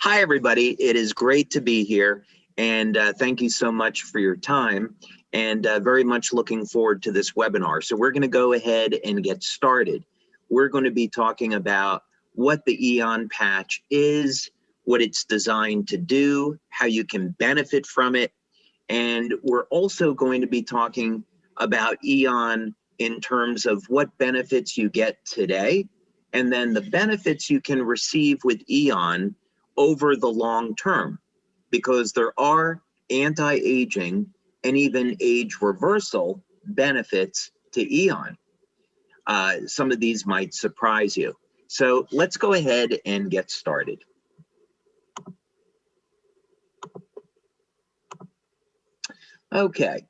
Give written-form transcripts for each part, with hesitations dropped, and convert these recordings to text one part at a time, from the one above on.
Hi, everybody. It is great to be here, and thank you so much for your time, and very much looking forward to this webinar. So we're going to go ahead and get started. We're going to be talking about what the Aeon patch is, what it's designed to do, how you can benefit from it, and we're also going to be talking about Aeon in terms of what benefits you get today, and then the benefits you can receive with Aeon over the long term, because there are anti-aging and even age reversal benefits to Aeon. Some of these might surprise you. So let's go ahead and get started. Okay,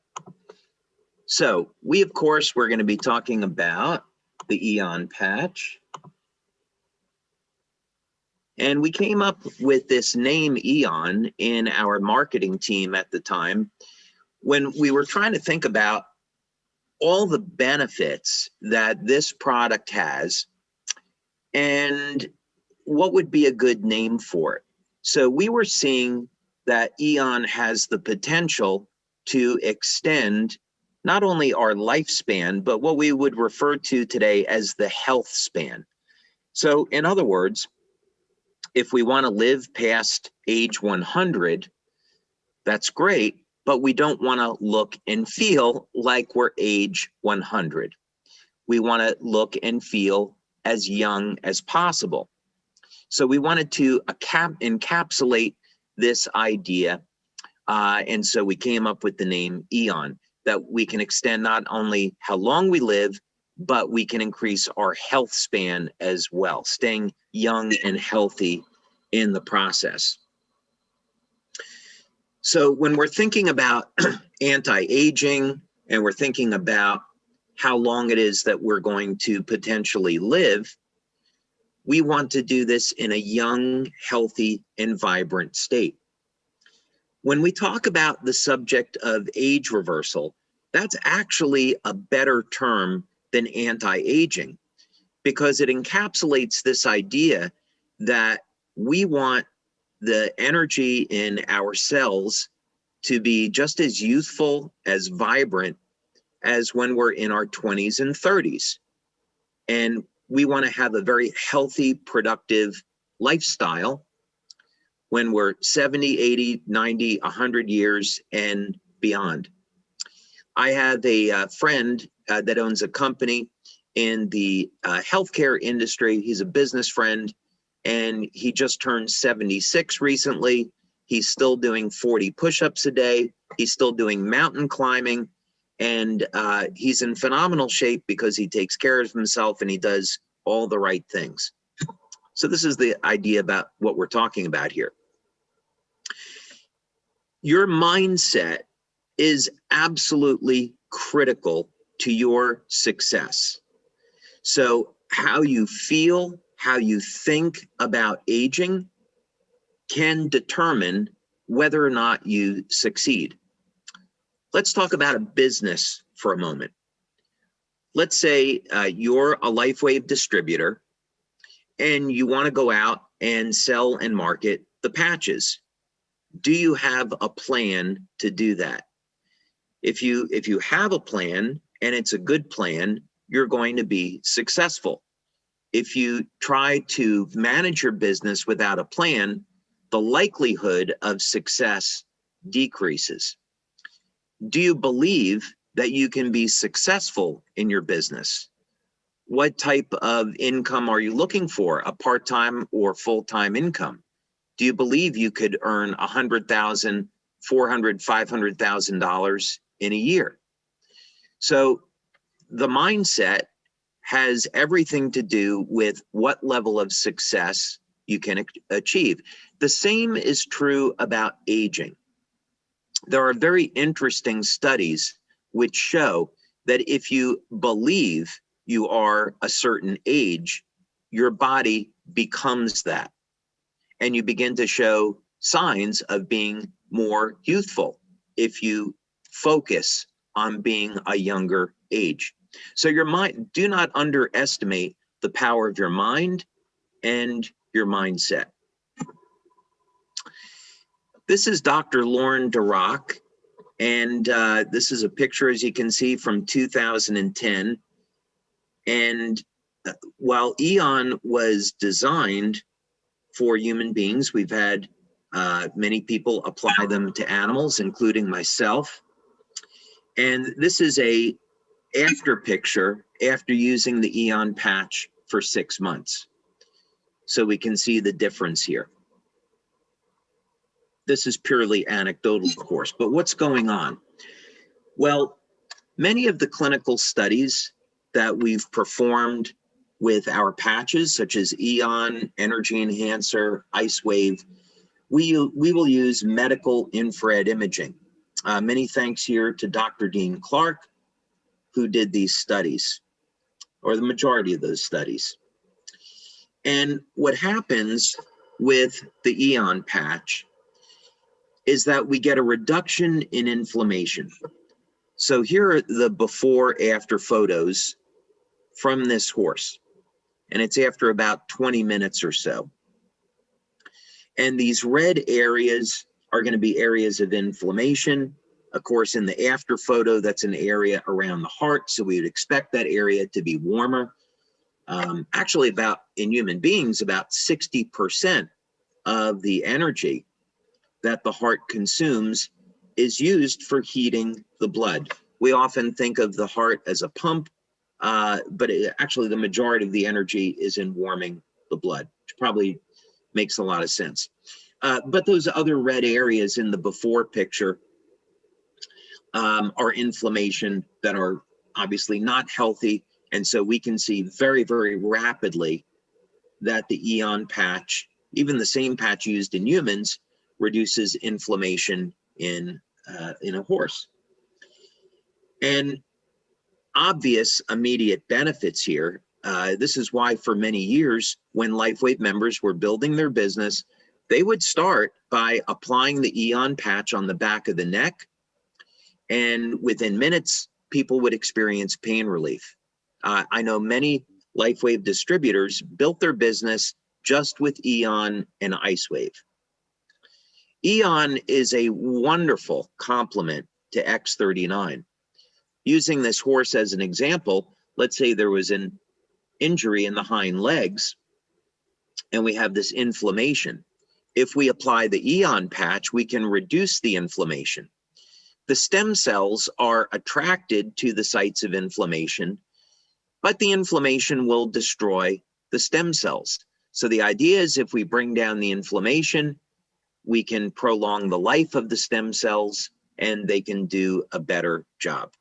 so of course, we're going to be talking about the Aeon patch. And we came up with this name Aeon in our marketing team at the time when we were trying to think about all the benefits that this product has and what would be a good name for it. So we were seeing that Aeon has the potential to extend not only our lifespan, but what we would refer to today as the health span. So in other words, if we want to live past age 100, that's great, but we don't want to look and feel like we're age 100. We want to look and feel as young as possible. So we wanted to encapsulate this idea, and so we came up with the name Aeon, that we can extend not only how long we live, but we can increase our health span as well, staying young and healthy in the process. So when we're thinking about anti-aging and we're thinking about how long it is that we're going to potentially live, we want to do this in a young, healthy, and vibrant state. When we talk about the subject of age reversal, that's actually a better term than anti-aging, because it encapsulates this idea that we want the energy in our cells to be just as youthful, as vibrant as when we're in our 20s and 30s. And we want to have a very healthy, productive lifestyle when we're 70, 80, 90, 100 years and beyond. I have a friend that owns a company in the healthcare industry. He's a business friend, and he just turned 76 recently. He's still doing 40 push-ups a day. He's still doing mountain climbing, and he's in phenomenal shape because he takes care of himself and he does all the right things. So this is the idea about what we're talking about here. Your mindset is absolutely critical to your success. So how you feel, how you think about aging can determine whether or not you succeed. Let's talk about a business for a moment. Let's say you're a LifeWave distributor and you want to go out and sell and market the patches. Do you have a plan to do that? If you have a plan and it's a good plan, you're going to be successful. If you try to manage your business without a plan, the likelihood of success decreases. Do you believe that you can be successful in your business? What type of income are you looking for, a part-time or full-time income? Do you believe you could earn $100,000, $400,000, $500,000 in a year? So the mindset has everything to do with what level of success you can achieve. The same is true about aging. There are very interesting studies which show that if you believe you are a certain age, your body becomes that. And you begin to show signs of being more youthful if you focus on being a younger age. So your mind, do not underestimate the power of your mind and your mindset. This is Dr. Lauren Dirac, and this is a picture, as you can see, from 2010. And while Aeon was designed for human beings, we've had many people apply them to animals, including myself. And this is a after picture after using the Aeon patch for 6 months. So we can see the difference here. This is purely anecdotal, of course, but what's going on? Well, many of the clinical studies that we've performed with our patches, such as Aeon, Energy Enhancer, LifeWave, we will use medical infrared imaging. Many thanks here to Dr. Dean Clark, who did these studies, or the majority of those studies. And what happens with the Aeon patch is that we get a reduction in inflammation. So here are the before-after photos from this horse, and it's after about 20 minutes or so. And these red areas are going to be areas of inflammation. Of course, in the after photo, that's an area around the heart, so we would expect that area to be warmer. Actually, in human beings, about 60% of the energy that the heart consumes is used for heating the blood. We often think of the heart as a pump, but actually the majority of the energy is in warming the blood, which probably makes a lot of sense. But those other red areas in the before picture are inflammation that are obviously not healthy. And so we can see very, very rapidly that the Aeon patch, even the same patch used in humans, reduces inflammation in a horse. And obvious immediate benefits here. This is why for many years, when LifeWave members were building their business, they would start by applying the Aeon patch on the back of the neck. And within minutes, people would experience pain relief. I know many LifeWave distributors built their business just with Aeon and LifeWave. Aeon is a wonderful complement to X39. Using this horse as an example, let's say there was an injury in the hind legs and we have this inflammation. If we apply the Aeon patch, we can reduce the inflammation. The stem cells are attracted to the sites of inflammation, but the inflammation will destroy the stem cells. So the idea is if we bring down the inflammation, we can prolong the life of the stem cells and they can do a better job.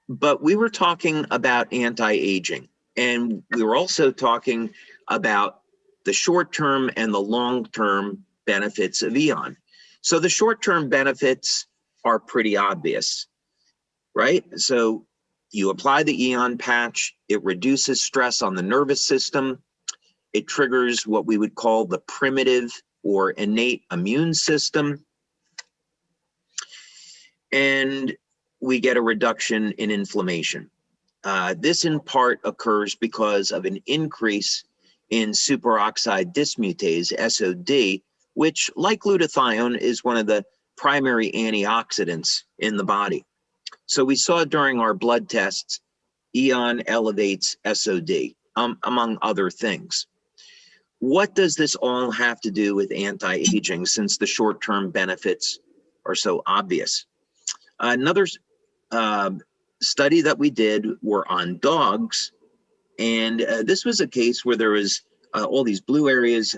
But we were talking about anti-aging, and we were also talking about the short-term and the long-term benefits of Aeon. So the short-term benefits are pretty obvious, right? So you apply the Aeon patch, it reduces stress on the nervous system, it triggers what we would call the primitive or innate immune system, and we get a reduction in inflammation. This in part occurs because of an increase in superoxide dismutase, SOD, which, like glutathione, is one of the primary antioxidants in the body. So we saw during our blood tests, Aeon elevates SOD, among other things. What does this all have to do with anti-aging, since the short-term benefits are so obvious? Another study that we did were on dogs, and this was a case where there was all these blue areas,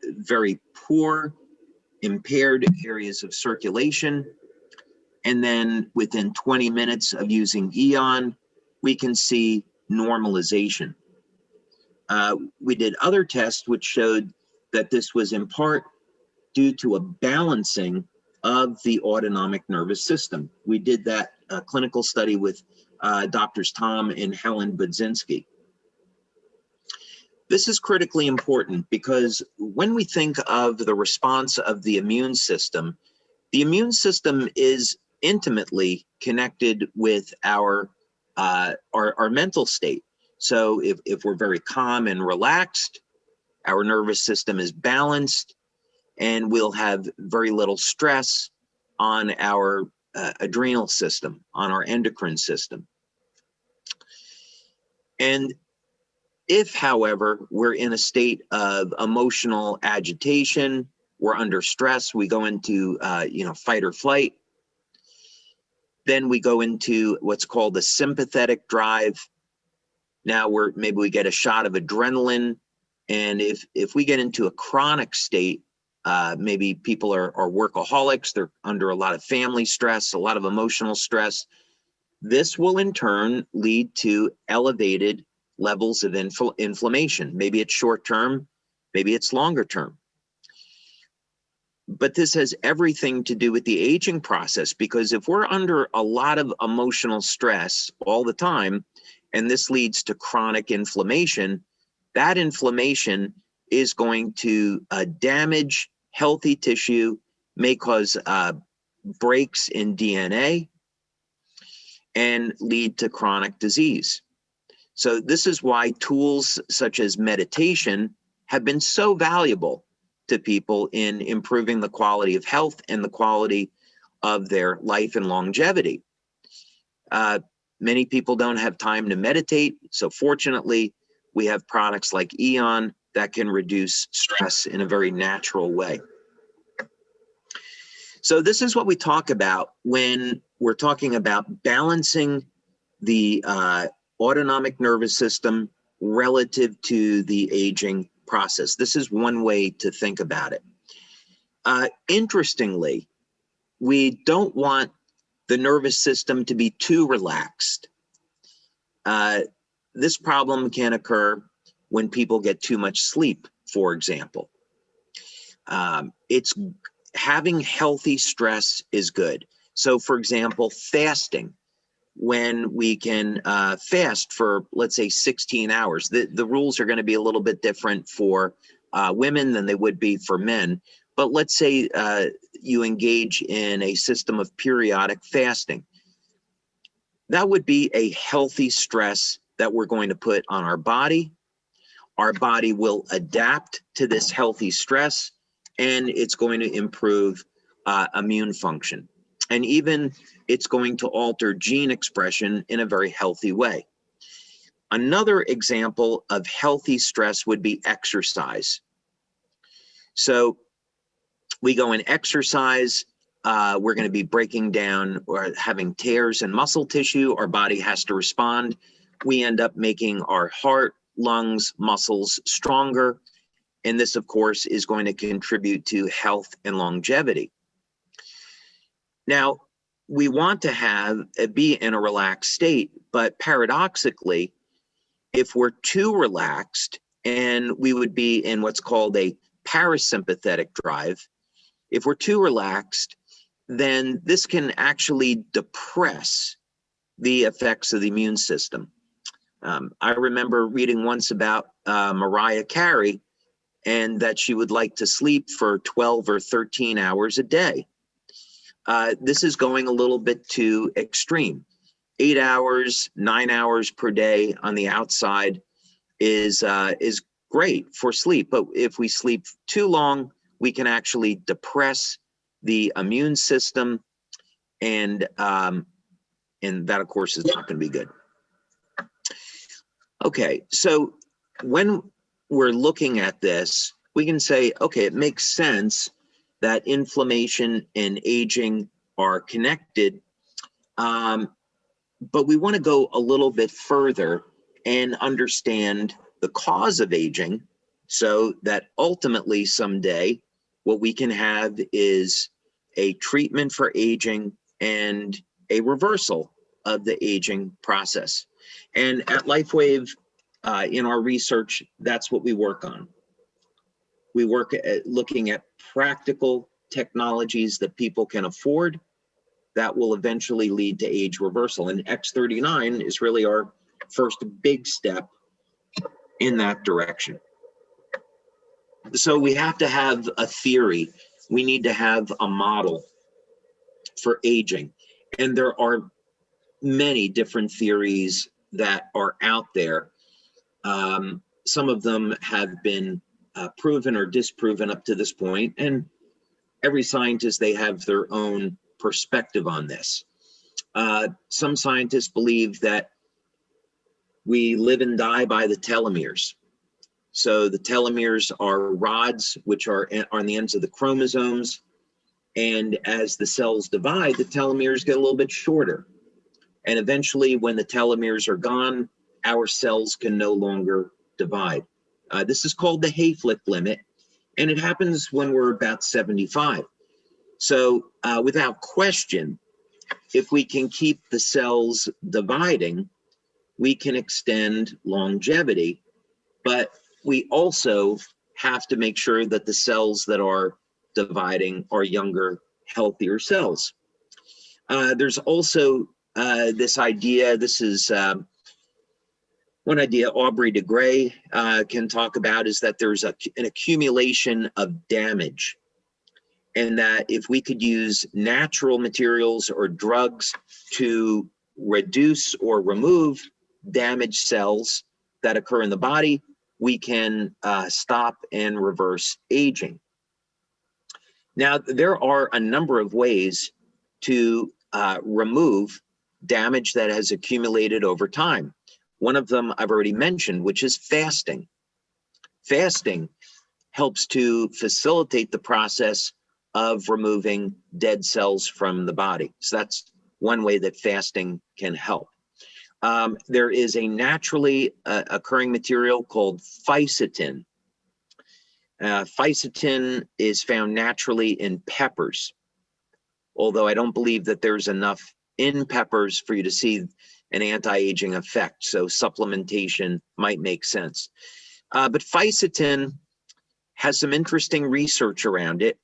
very poor, impaired areas of circulation, and then within 20 minutes of using Aeon, we can see normalization. We did other tests which showed that this was in part due to a balancing of the autonomic nervous system. We did that clinical study with Doctors Tom and Helen Budzinski. This is critically important because when we think of the response of the immune system is intimately connected with our mental state. So if we're very calm and relaxed, our nervous system is balanced, and we'll have very little stress on our adrenal system, on our endocrine system. And if, however, we're in a state of emotional agitation, we're under stress, we go into fight or flight, then we go into what's called the sympathetic drive. Now maybe we get a shot of adrenaline, and if we get into a chronic state, maybe people are workaholics, they're under a lot of family stress, a lot of emotional stress. This will in turn lead to elevated levels of inflammation. Maybe it's short term, maybe it's longer term. But this has everything to do with the aging process, because if we're under a lot of emotional stress all the time, and this leads to chronic inflammation, that inflammation is going to damage healthy tissue, may cause breaks in DNA, and lead to chronic disease. So this is why tools such as meditation have been so valuable to people in improving the quality of health and the quality of their life and longevity. Many people don't have time to meditate, so fortunately, we have products like Aeon that can reduce stress in a very natural way. So this is what we talk about when we're talking about balancing the autonomic nervous system relative to the aging process. This is one way to think about it. Interestingly, we don't want the nervous system to be too relaxed. This problem can occur when people get too much sleep, for example. Having healthy stress is good. So, for example, fasting. When we can fast for, let's say, 16 hours. The rules are going to be a little bit different for women than they would be for men. But let's say you engage in a system of periodic fasting. That would be a healthy stress that we're going to put on our body. Our body will adapt to this healthy stress, and it's going to improve immune function. And even it's going to alter gene expression in a very healthy way. Another example of healthy stress would be exercise. So we go and exercise, we're going to be breaking down or having tears in muscle tissue. Our body has to respond. We end up making our heart, lungs, muscles stronger. And this, of course, is going to contribute to health and longevity. Now, we want to be in a relaxed state, but paradoxically, if we're too relaxed, and we would be in what's called a parasympathetic drive, if we're too relaxed, then this can actually depress the effects of the immune system. I remember reading once about Mariah Carey, and that she would like to sleep for 12 or 13 hours a day. This is going a little bit too extreme. 8 hours, 9 hours per day on the outside is great for sleep. But if we sleep too long, we can actually depress the immune system, and that, of course, is not going to be good. Okay, so when we're looking at this, we can say, okay, it makes sense that inflammation and aging are connected, but we want to go a little bit further and understand the cause of aging, so that ultimately someday what we can have is a treatment for aging and a reversal of the aging process. And at LifeWave, in our research, that's what we work on. We work at looking at practical technologies that people can afford that will eventually lead to age reversal. And X39 is really our first big step in that direction. So we have to have a theory. We need to have a model for aging. And there are many different theories that are out there. Some of them have been proven or disproven up to this point, and every scientist, they have their own perspective on this. Some scientists believe that we live and die by the telomeres. So the telomeres are rods which are on the ends of the chromosomes, and as the cells divide, the telomeres get a little bit shorter. And eventually, when the telomeres are gone, our cells can no longer divide. This is called the Hayflick limit, and it happens when we're about 75. So without question, if we can keep the cells dividing, we can extend longevity, but we also have to make sure that the cells that are dividing are younger, healthier cells. There's also this idea, this is one idea Aubrey de Grey can talk about, is that there's an accumulation of damage, and that if we could use natural materials or drugs to reduce or remove damaged cells that occur in the body, we can stop and reverse aging. Now, there are a number of ways to remove damage that has accumulated over time. One of them I've already mentioned, which is fasting. Fasting helps to facilitate the process of removing dead cells from the body. So that's one way that fasting can help. There is a naturally occurring material called fisetin. Fisetin is found naturally in peppers, although I don't believe that there's enough in peppers for you to see an anti-aging effect, so supplementation might make sense. But fisetin has some interesting research around it,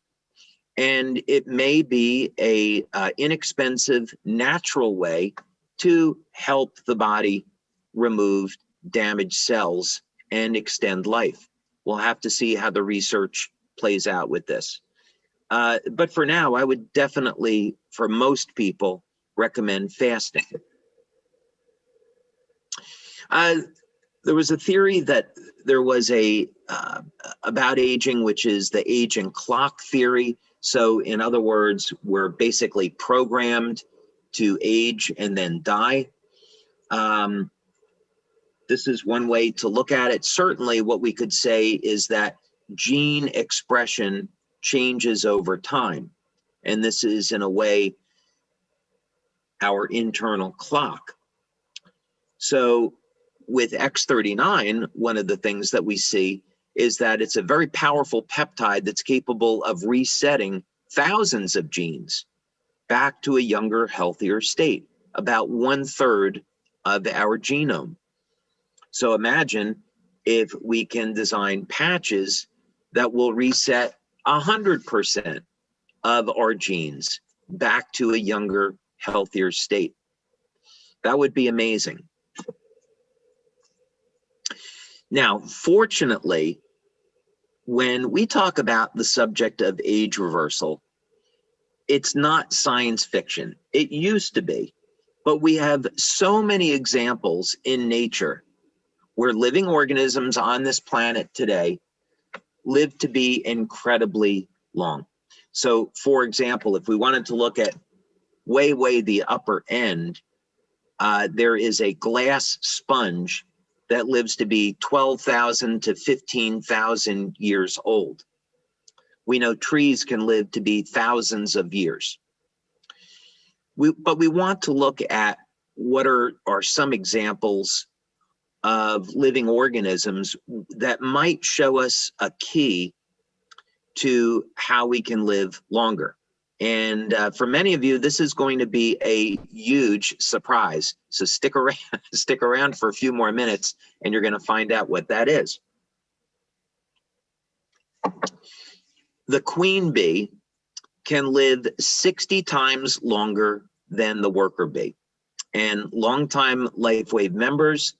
and it may be a inexpensive, natural way to help the body remove damaged cells and extend life. We'll have to see how the research plays out with this. But for now, I would definitely, for most people, recommend fasting. There was a theory that there was about aging, which is the aging clock theory. So in other words, we're basically programmed to age and then die. This is one way to look at it. Certainly what we could say is that gene expression changes over time. And this is, in a way, our internal clock. So with X39, one of the things that we see is that it's a very powerful peptide that's capable of resetting thousands of genes back to a younger, healthier state, about 1/3 of our genome. So imagine if we can design patches that will reset 100% of our genes back to a younger, healthier state. That would be amazing. Now, fortunately, when we talk about the subject of age reversal, it's not science fiction. It used to be, but we have so many examples in nature where living organisms on this planet today live to be incredibly long. So, for example, if we wanted to look at way the upper end, there is a glass sponge that lives to be 12,000 to 15,000 years old. We know trees can live to be thousands of years. But we want to look at what are some examples of living organisms that might show us a key to how we can live longer. And for many of you, this is going to be a huge surprise. So stick around for a few more minutes, and you're going to find out what that is. The queen bee can live 60 times longer than the worker bee. And longtime LifeWave members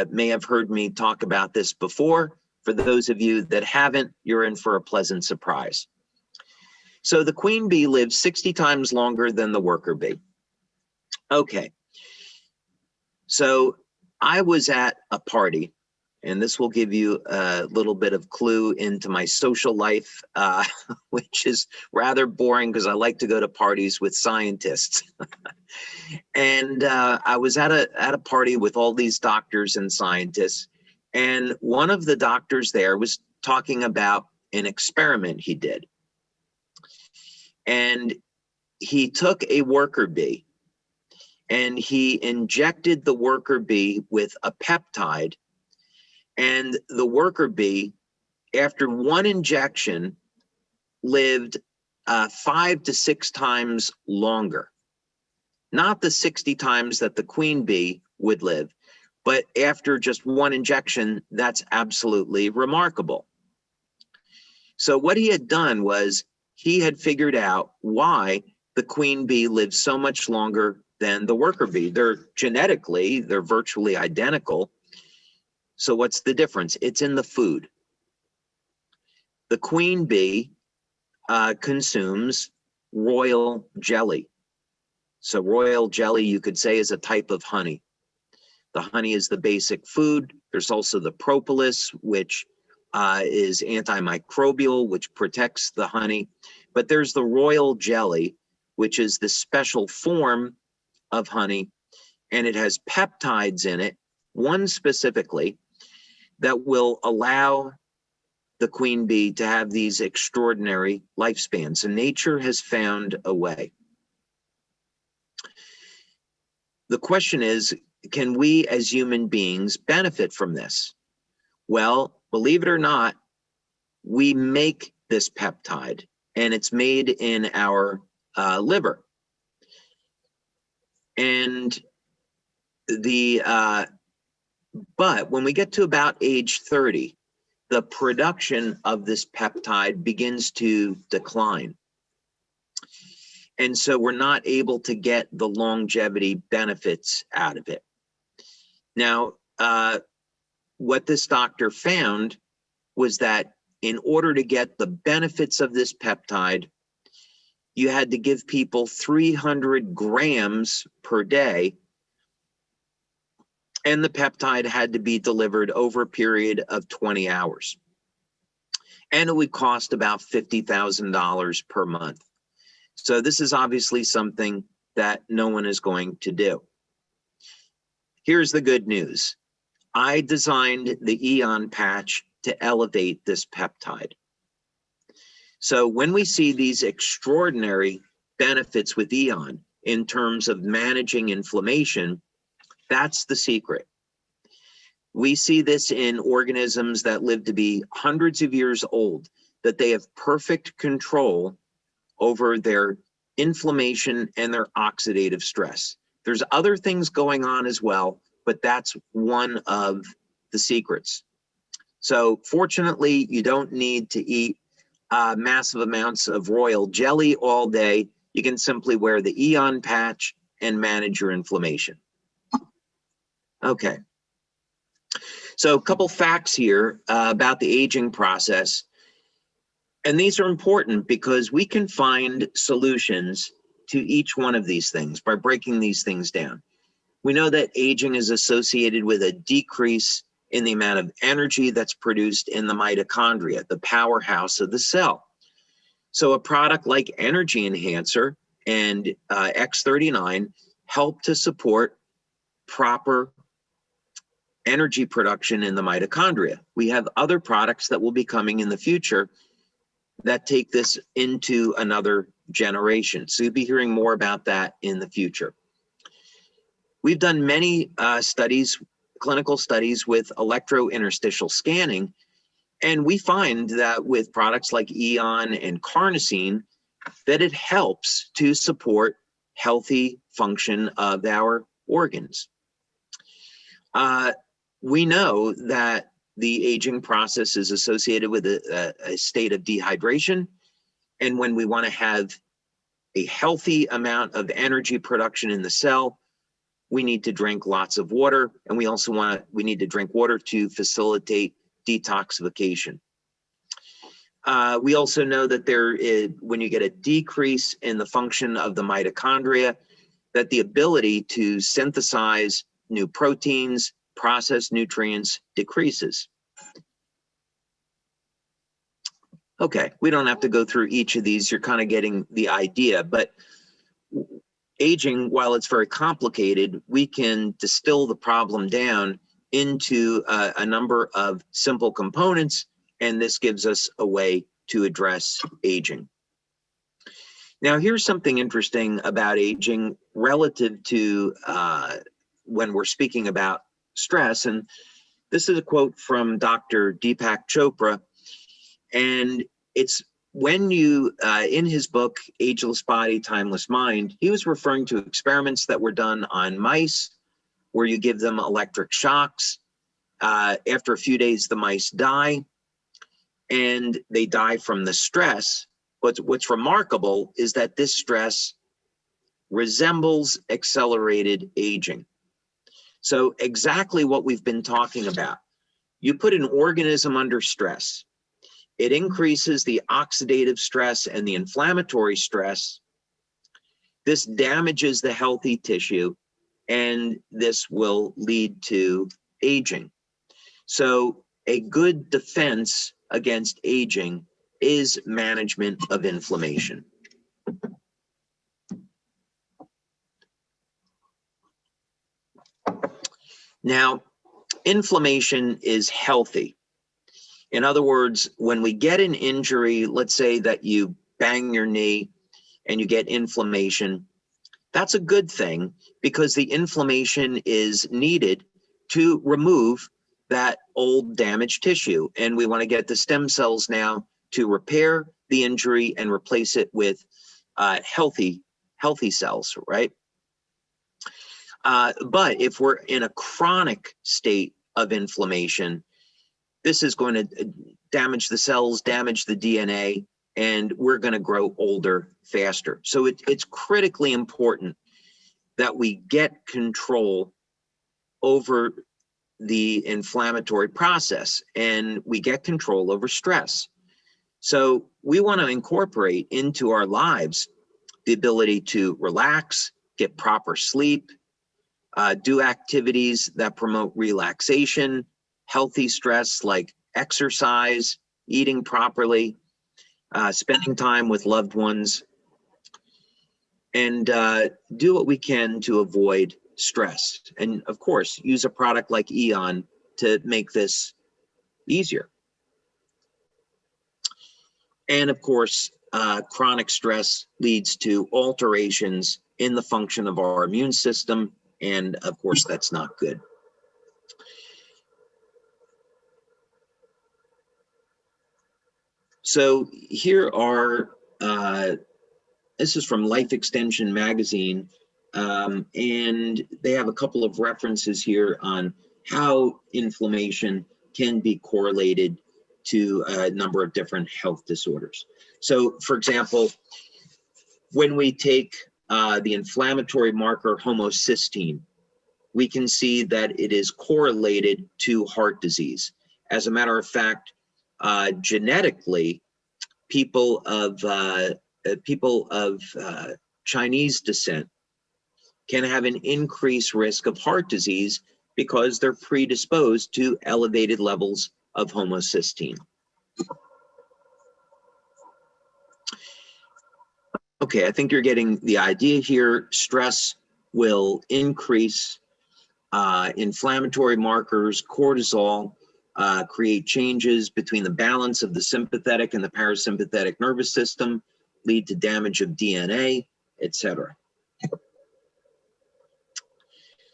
may have heard me talk about this before. For those of you that haven't, you're in for a pleasant surprise. So the queen bee lives 60 times longer than the worker bee. Okay. So I was at a party And this will give you a little bit of clue into my social life, which is rather boring because I like to go to parties with scientists. And I was at a party with all these doctors and scientists, and one of the doctors there was talking about an experiment he did. And he took a worker bee and he injected the worker bee with a peptide, and the worker bee, after one injection, lived 5 to 6 times longer. Not the 60 times that the queen bee would live, but after just one injection, that's absolutely remarkable. So what he had done was he had figured out why the queen bee lives so much longer than the worker bee. They're virtually identical. So what's the difference? It's in the food. The queen bee consumes royal jelly. So royal jelly, you could say, is a type of honey. The honey is the basic food. There's also the propolis, which is antimicrobial, which protects the honey. But there's the royal jelly, which is the special form of honey, and it has peptides in it, one specifically, that will allow the queen bee to have these extraordinary lifespans. And nature has found a way. The question is, can we as human beings benefit from this? Well, believe it or not, we make this peptide, and it's made in our liver. And but when we get to about age 30, the production of this peptide begins to decline. And so we're not able to get the longevity benefits out of it. Now, what this doctor found was that in order to get the benefits of this peptide, you had to give people 300 grams per day, and the peptide had to be delivered over a period of 20 hours. And it would cost about $50,000 per month. So this is obviously something that no one is going to do. Here's the good news. I designed the Aeon patch to elevate this peptide. So when we see these extraordinary benefits with Aeon in terms of managing inflammation, that's the secret. We see this in organisms that live to be hundreds of years old, that they have perfect control over their inflammation and their oxidative stress. There's other things going on as well, but that's one of the secrets. So fortunately, you don't need to eat massive amounts of royal jelly all day. You can simply wear the Aeon patch and manage your inflammation. Okay. So a couple facts here about the aging process. And these are important because we can find solutions to each one of these things by breaking these things down. We know that aging is associated with a decrease in the amount of energy that's produced in the mitochondria, the powerhouse of the cell. So a product like Energy Enhancer and X39 help to support proper energy production in the mitochondria. We have other products that will be coming in the future that take this into another generation. So you'll be hearing more about that in the future. We've done many studies, clinical studies with electrointerstitial scanning, and we find that with products like Aeon and carnosine, that it helps to support healthy function of our organs. We know that the aging process is associated with a state of dehydration. And when we want to have a healthy amount of energy production in the cell, we need to drink lots of water. And we also we need to drink water to facilitate detoxification. We also know that when you get a decrease in the function of the mitochondria, that the ability to synthesize new proteins, processed nutrients decreases. Okay, we don't have to go through each of these. You're kind of getting the idea, but aging, while it's very complicated, we can distill the problem down into a number of simple components, and this gives us a way to address aging. Now, here's something interesting about aging relative to when we're speaking about stress, and this is a quote from Dr. Deepak Chopra, and it's when you, in his book, Ageless Body, Timeless Mind, he was referring to experiments that were done on mice where you give them electric shocks. After a few days, the mice die, and they die from the stress. What's remarkable is that this stress resembles accelerated aging. So exactly what we've been talking about. You put an organism under stress. It increases the oxidative stress and the inflammatory stress. This damages the healthy tissue, and this will lead to aging. So a good defense against aging is management of inflammation. Now, inflammation is healthy. In other words, when we get an injury, let's say that you bang your knee and you get inflammation, that's a good thing because the inflammation is needed to remove that old damaged tissue. And we want to get the stem cells now to repair the injury and replace it with healthy cells, right? But if we're in a chronic state of inflammation, this is going to damage the cells, damage the DNA, and we're going to grow older faster. So it's critically important that we get control over the inflammatory process and we get control over stress. So we want to incorporate into our lives the ability to relax, get proper sleep, do activities that promote relaxation, healthy stress like exercise, eating properly, spending time with loved ones, and do what we can to avoid stress. And of course, use a product like Aeon to make this easier. And of course, chronic stress leads to alterations in the function of our immune system. And of course, that's not good. So here are, this is from Life Extension magazine, and they have a couple of references here on how inflammation can be correlated to a number of different health disorders. So for example, when we take the inflammatory marker homocysteine, we can see that it is correlated to heart disease. As a matter of fact, genetically, people of Chinese descent can have an increased risk of heart disease because they're predisposed to elevated levels of homocysteine. Okay, I think you're getting the idea here. Stress will increase inflammatory markers, cortisol, create changes between the balance of the sympathetic and the parasympathetic nervous system, lead to damage of DNA, etc.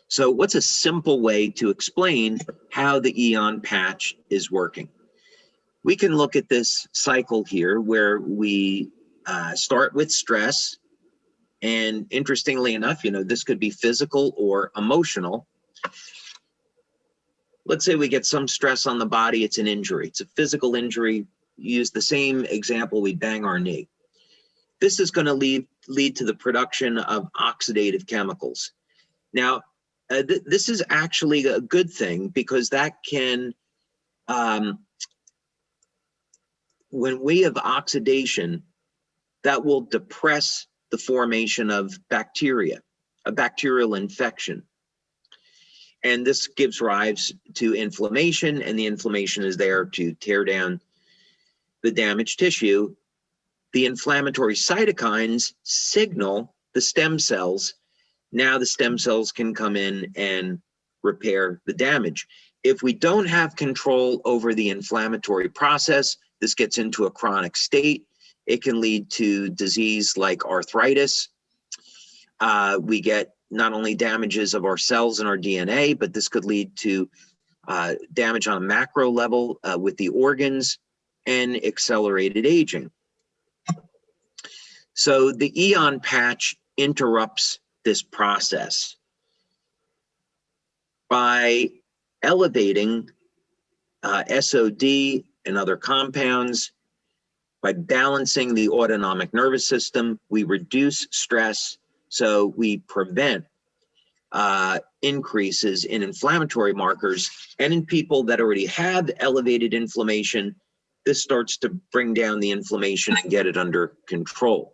So what's a simple way to explain how the Aeon patch is working? We can look at this cycle here where we start with stress. And interestingly enough, this could be physical or emotional. Let's say we get some stress on the body, it's an injury. It's a physical injury. Use the same example, we bang our knee. This is going to lead to the production of oxidative chemicals. Now, this is actually a good thing because that can, when we have oxidation, that will depress the formation of bacteria, a bacterial infection. And this gives rise to inflammation, and the inflammation is there to tear down the damaged tissue. The inflammatory cytokines signal the stem cells. Now the stem cells can come in and repair the damage. If we don't have control over the inflammatory process, this gets into a chronic state. It can lead to disease like arthritis. We get not only damages of our cells and our DNA, but this could lead to damage on a macro level with the organs and accelerated aging. So the Aeon patch interrupts this process by elevating SOD and other compounds. By balancing the autonomic nervous system, we reduce stress, so we prevent increases in inflammatory markers. And in people that already have elevated inflammation, this starts to bring down the inflammation and get it under control.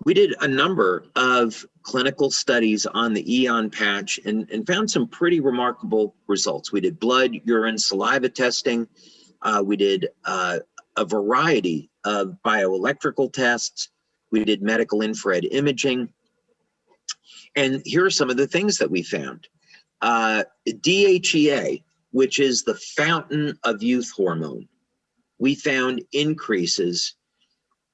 We did a number of clinical studies on the Aeon patch and found some pretty remarkable results. We did blood, urine, saliva testing. We did a variety of bioelectrical tests. We did medical infrared imaging. And here are some of the things that we found. DHEA, which is the fountain of youth hormone, we found increases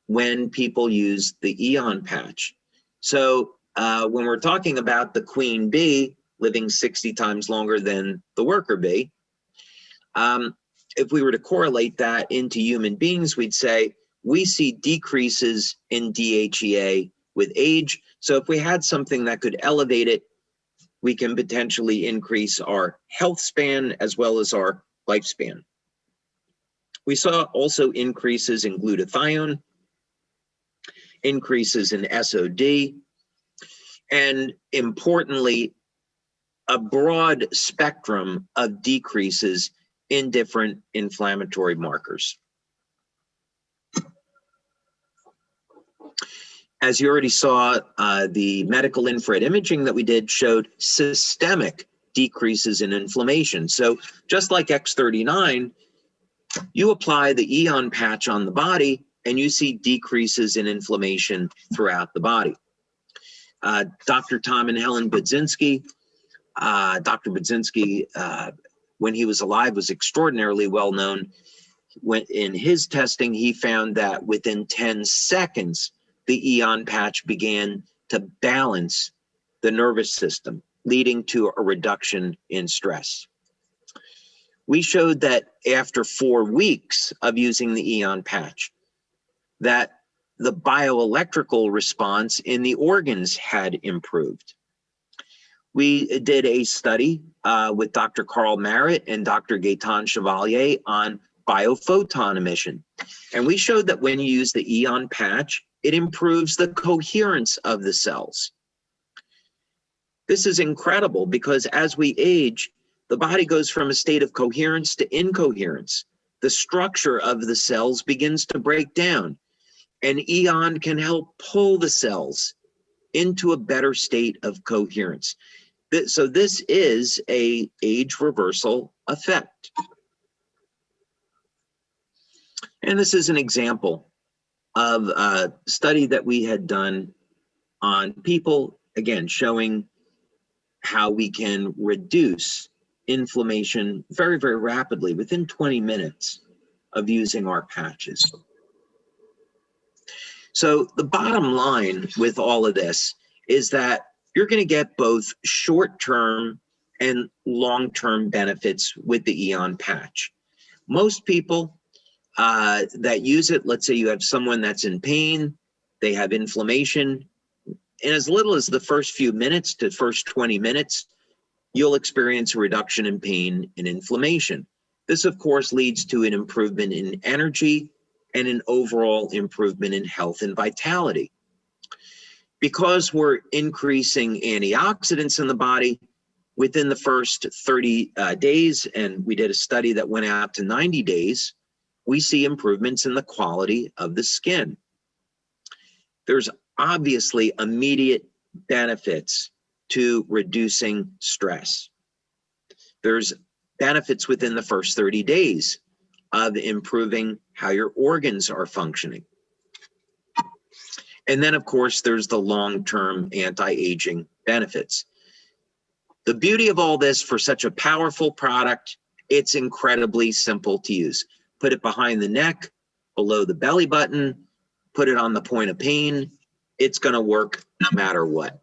when people use the Aeon patch. So when we're talking about the queen bee living 60 times longer than the worker bee, if we were to correlate that into human beings, we'd say we see decreases in DHEA with age. So if we had something that could elevate it, we can potentially increase our health span as well as our lifespan. We saw also increases in glutathione, increases in SOD, and importantly, a broad spectrum of decreases in different inflammatory markers. As you already saw, the medical infrared imaging that we did showed systemic decreases in inflammation. So just like X39, you apply the Aeon patch on the body and you see decreases in inflammation throughout the body. Dr. Tom and Helen Budzinski, Dr. Budzinski, when he was alive, was extraordinarily well known. When in his testing, he found that within 10 seconds, the Aeon patch began to balance the nervous system, leading to a reduction in stress. We showed that after 4 weeks of using the Aeon patch, that the bioelectrical response in the organs had improved. We did a study with Dr. Carl Merritt and Dr. Gaetan Chevalier on biophoton emission. And we showed that when you use the Aeon patch, it improves the coherence of the cells. This is incredible because as we age, the body goes from a state of coherence to incoherence. The structure of the cells begins to break down, and Aeon can help pull the cells into a better state of coherence. So this is an age reversal effect. And this is an example of a study that we had done on people, again, showing how we can reduce inflammation very, very rapidly within 20 minutes of using our patches. So the bottom line with all of this is that you're going to get both short-term and long-term benefits with the Aeon patch. Most people that use it, let's say you have someone that's in pain, they have inflammation, in as little as the first few minutes to first 20 minutes, you'll experience a reduction in pain and inflammation. This, of course, leads to an improvement in energy and an overall improvement in health and vitality. Because we're increasing antioxidants in the body within the first 30 days, and we did a study that went out to 90 days, we see improvements in the quality of the skin. There's obviously immediate benefits to reducing stress. There's benefits within the first 30 days of improving how your organs are functioning. And then, of course, there's the long-term anti-aging benefits. The beauty of all this, for such a powerful product, it's incredibly simple to use. Put it behind the neck, below the belly button, put it on the point of pain. It's going to work no matter what.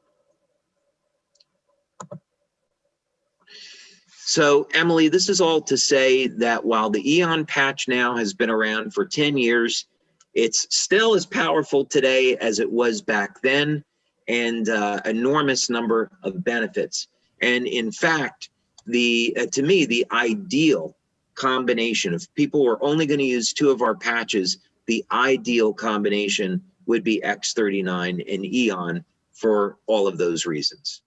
So, Emily, this is all to say that while the Aeon patch now has been around for 10 years, it's still as powerful today as it was back then, and enormous number of benefits. And in fact, to me, the ideal combination, if people were only going to use 2 of our patches, the ideal combination would be X39 and Aeon for all of those reasons.